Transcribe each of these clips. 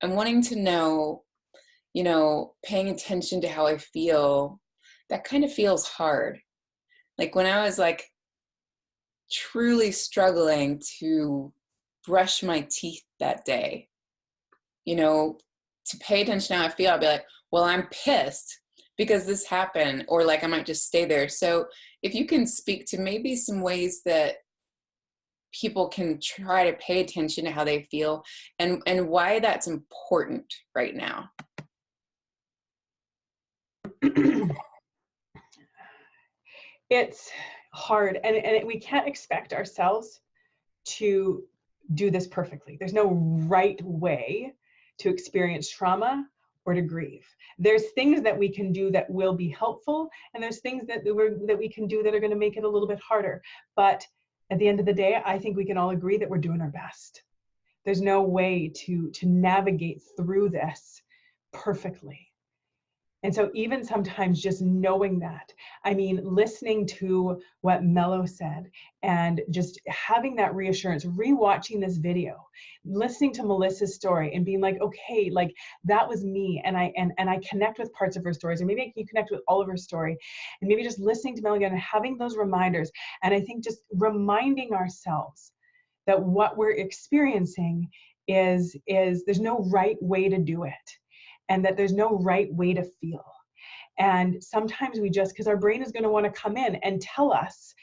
I'm wanting to know, paying attention to how I feel, that kind of feels hard. Like when I was like truly struggling to brush my teeth that day, to pay attention to how I feel, I'll be like, well, I'm pissed because this happened, or like I might just stay there. So if you can speak to maybe some ways that people can try to pay attention to how they feel and why that's important right now. It's hard, and we can't expect ourselves to do this perfectly. There's no right way to experience trauma or to grieve. There's things that we can do that will be helpful, and there's things that we can do that are going to make it a little bit harder. But at the end of the day, I think we can all agree that we're doing our best. There's no way to navigate through this perfectly. And so even sometimes just knowing that, listening to what Mello said and just having that reassurance, rewatching this video, listening to Melissa's story and being like, okay, like that was me. And I connect with parts of her stories, or maybe I can connect with all of her story, and maybe just listening to Mello again and having those reminders. And I think just reminding ourselves that what we're experiencing is there's no right way to do it. And that there's no right way to feel. And sometimes we just, because our brain is going to want to come in and tell us,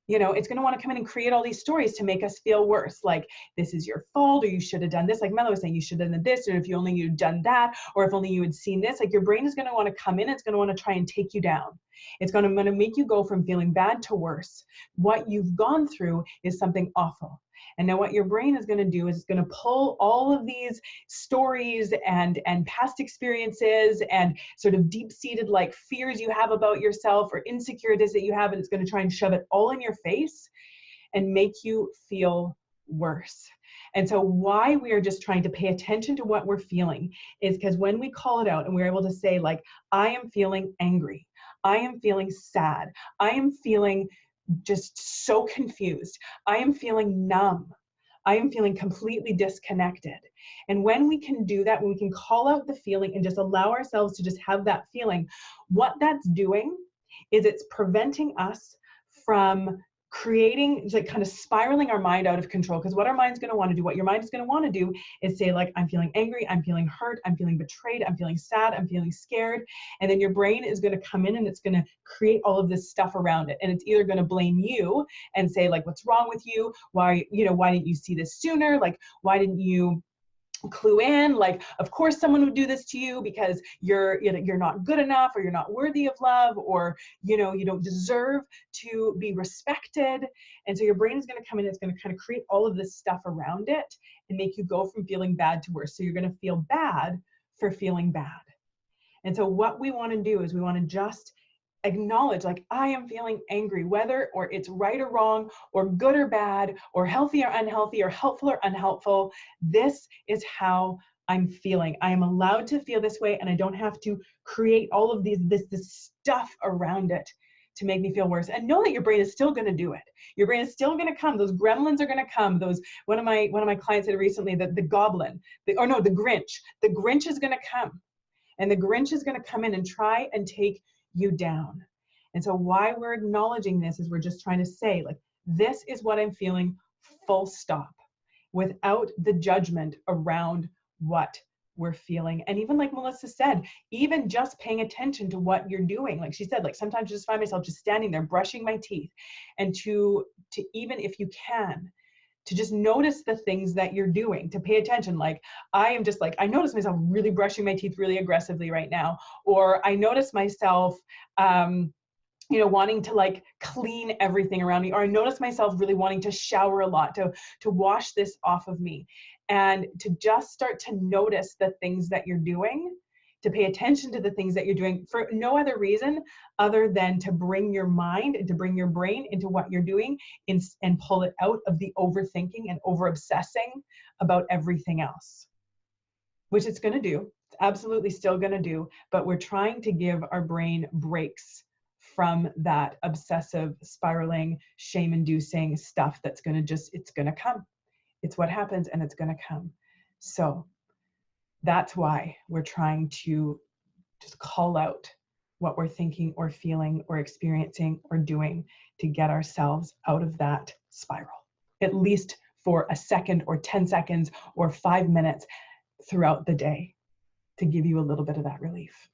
it's going to want to come in and create all these stories to make us feel worse. Like, this is your fault, or you should have done this. Like Mello was saying, you should have done this, or if you only you'd done that, or if only you had seen this. Like your brain is going to want to come in. It's going to want to try and take you down. It's going to make you go from feeling bad to worse. What you've gone through is something awful. And now what your brain is going to do is it's going to pull all of these stories and past experiences and sort of deep-seated like fears you have about yourself or insecurities that you have, and it's going to try and shove it all in your face and make you feel worse. And so why we are just trying to pay attention to what we're feeling is because when we call it out and we're able to say, like, I am feeling angry, I am feeling sad, I am feeling just so confused, I am feeling numb, I am feeling completely disconnected. And when we can do that, when we can call out the feeling and just allow ourselves to just have that feeling, what that's doing is it's preventing us from creating, like kind of spiraling our mind out of control. Because what our mind's going to want to do, what your mind is going to want to do is say, like, I'm feeling angry, I'm feeling hurt, I'm feeling betrayed, I'm feeling sad, I'm feeling scared. And then your brain is going to come in and it's going to create all of this stuff around it. And it's either going to blame you and say, like, what's wrong with you? Why didn't you see this sooner? Like, why didn't you clue in? Like, of course someone would do this to you because you're not good enough, or you're not worthy of love, or you don't deserve to be respected. And so your brain is going to come in, it's going to kind of create all of this stuff around it and make you go from feeling bad to worse. So you're going to feel bad for feeling bad. And so what we want to do is we want to just acknowledge, like, I am feeling angry, whether or it's right or wrong, or good or bad, or healthy or unhealthy, or helpful or unhelpful. This is how I'm feeling. I am allowed to feel this way, and I don't have to create all of this stuff around it to make me feel worse. And know that your brain is still going to do it. Your brain is still going to come. Those gremlins are going to come. One of my clients said recently that the Grinch. The Grinch is going to come, and the Grinch is going to come in and try and take you down. And so why we're acknowledging this is we're just trying to say, like, this is what I'm feeling, full stop, without the judgment around what we're feeling. And even like Melissa said, even just paying attention to what you're doing. Like she said, like sometimes I just find myself just standing there brushing my teeth, and to even if you can, to just notice the things that you're doing, to pay attention. Like, I am just like, I notice myself really brushing my teeth really aggressively right now. Or I notice myself, wanting to like clean everything around me. Or I notice myself really wanting to shower a lot, to wash this off of me. And to just start to notice the things that you're doing, to pay attention to the things that you're doing for no other reason other than to bring your mind and to bring your brain into what you're doing and pull it out of the overthinking and over obsessing about everything else, which it's going to do. It's absolutely still going to do, but we're trying to give our brain breaks from that obsessive, spiraling, shame-inducing stuff that's going to it's going to come. It's what happens, and it's going to come. So That's why we're trying to just call out what we're thinking or feeling or experiencing or doing to get ourselves out of that spiral, at least for a second or 10 seconds or 5 minutes throughout the day, to give you a little bit of that relief.